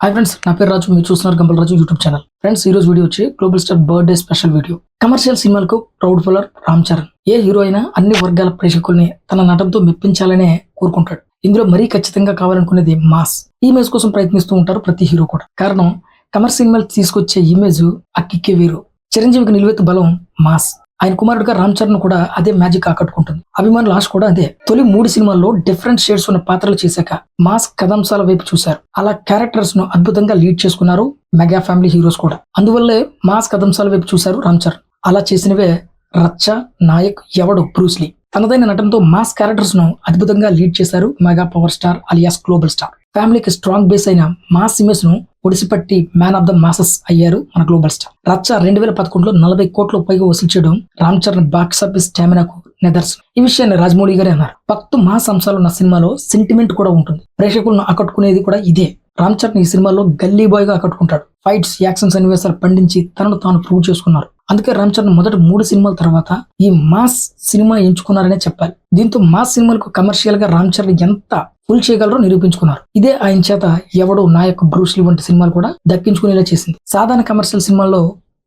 Hi friends, నా పేరు రాజు. మీరు చూస్తున్నారు గంపల్ రాజు యూట్యూబ్ ఛానల్. ఫ్రెండ్స్, ఈ రోజు వీడియో వచ్చి global star birthday special video. Commercial సినిమాలకు ప్రౌడ్ ఫాలోవర్ రామ్ చరణ్. ఏ హీరో అయినా అన్ని వర్గాల ప్రేక్షకుల్ని తన నటనతో మెప్పించాలనే కోరుకుంటాడు. ఇందులో మరీ ఖచ్చితంగా కావాలనుకునేది మాస్. ఈ ఇమేజ్ కోసం ప్రయత్నిస్తూ ఉంటారు ప్రతి హీరో కూడా. కారణం, కమర్షియల్ సినిమాలు తీసుకొచ్చే ఇమేజ్ ఆ కిక్కే వేరు. చిరంజీవికి నిలువెత్తు బలం మాస్. ఆయన కుమారుడుగా రామ్ చరణ్ కూడా అదే మ్యాజిక్ ఆకట్టుకుంటుంది. అభిమానుల ఆశ కూడా అదే. తొలి 3 సినిమాల్లో డిఫరెంట్ షేడ్స్ ఉన్న పాత్రలు చేశాక మాస్ కథాంశాల వైపు చూశారు. అలా క్యారెక్టర్స్ ను అద్భుతంగా లీడ్ చేసుకున్నారు మెగా ఫ్యామిలీ హీరోస్ కూడా. అందువల్లే మాస్ కథాంశాల వైపు చూశారు రామ్ చరణ్. అలా చేసినవే రచ్చ, నాయక్, ఎవడు, బ్రూస్లీ. తనదైన నటనతో మాస్ క్యారెక్టర్స్ ను అద్భుతంగా లీడ్ చేశారు mega power star alias global star. ఫ్యామిలీకి స్ట్రాంగ్ బేస్ అయిన మాస్ ఇమేజ్ ను ఒడిసిపట్టి మ్యాన్ ఆఫ్ ద మాసెస్ అయ్యారు మన గ్లోబల్ స్టార్. రచ్చ 2011లో 40 కోట్ల పైగా వసూలు చేయడం రామ్ చరణ్ బాక్స్ ఆఫీస్ స్టామినాకు నిదర్శనం. ఈ విషయాన్ని రాజమౌళి గారే అన్నారు. భక్తు మాస్ అంశాలు ఉన్న సినిమాలో సెంటిమెంట్ కూడా ఉంటుంది. ప్రేక్షకులను ఆకట్టుకునేది కూడా ఇదే. రామ్ చరణ్ ఈ సినిమాలో గల్లీ బాయ్ గా ఆకట్టుకుంటాడు. ఫైట్స్, యాక్షన్ సన్నివేశాలు పండించి తనను తాను ప్రూవ్ చేసుకున్నారు. అందుకే రామ్ చరణ్ మొదటి 3 సినిమాల తర్వాత ఈ మాస్ సినిమా ఎంచుకున్నారనే చెప్పాలి. దీంతో మాస్ సినిమాలకు కమర్షియల్ గా రామ్ చరణ్ ఎంత ఫుల్ చేయగలరో నిరూపించుకున్నారు. ఇదే ఆయన చేత ఎవడు, నాయక్, బ్రూస్లీ వంటి సినిమాలు కూడా దక్కించుకునేలా చేసింది. సాధారణ కమర్షియల్ సినిమాల్లో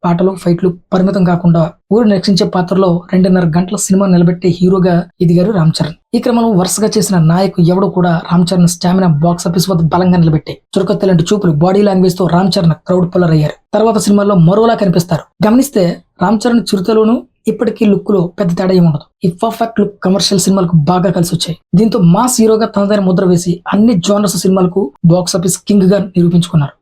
పాటలు, ఫైట్లు పరిమితం కాకుండా ఊరిని రక్షించే పాత్రలో 2.5 గంటల సినిమా నిలబెట్టే హీరోగా ఎదిగారు రామ్ చరణ్. ఈ క్రమంలో వరుసగా చేసిన నాయక్, ఎవడు కూడా Ram Charan stamina box office వద్ద బలంగా నిలబెట్టాయి. చురకత్తి లాంటి చూపులు, బాడీ లాంగ్వేజ్ తో రామ్ చరణ్ క్రౌడ్ పుల్లర్ అయ్యారు. తర్వాత సినిమాల్లో మరోలా కనిపిస్తారు. గమనిస్తే రామ్ చరణ్ చిరుతలోను ఇప్పటికీ లుక్ లో పెద్ద తేడా ఏమి ఉండదు. ఈ పర్ఫెక్ట్ లుక్ కమర్షియల్ సినిమాలకు బాగా కలిసి వచ్చాయి. దీంతో మాస్ హీరోగా తనదైన ముద్ర వేసి అన్ని జోనర్స్ సినిమాలకు బాక్స్ ఆఫీస్ కింగ్ గా నిరూపించుకున్నారు.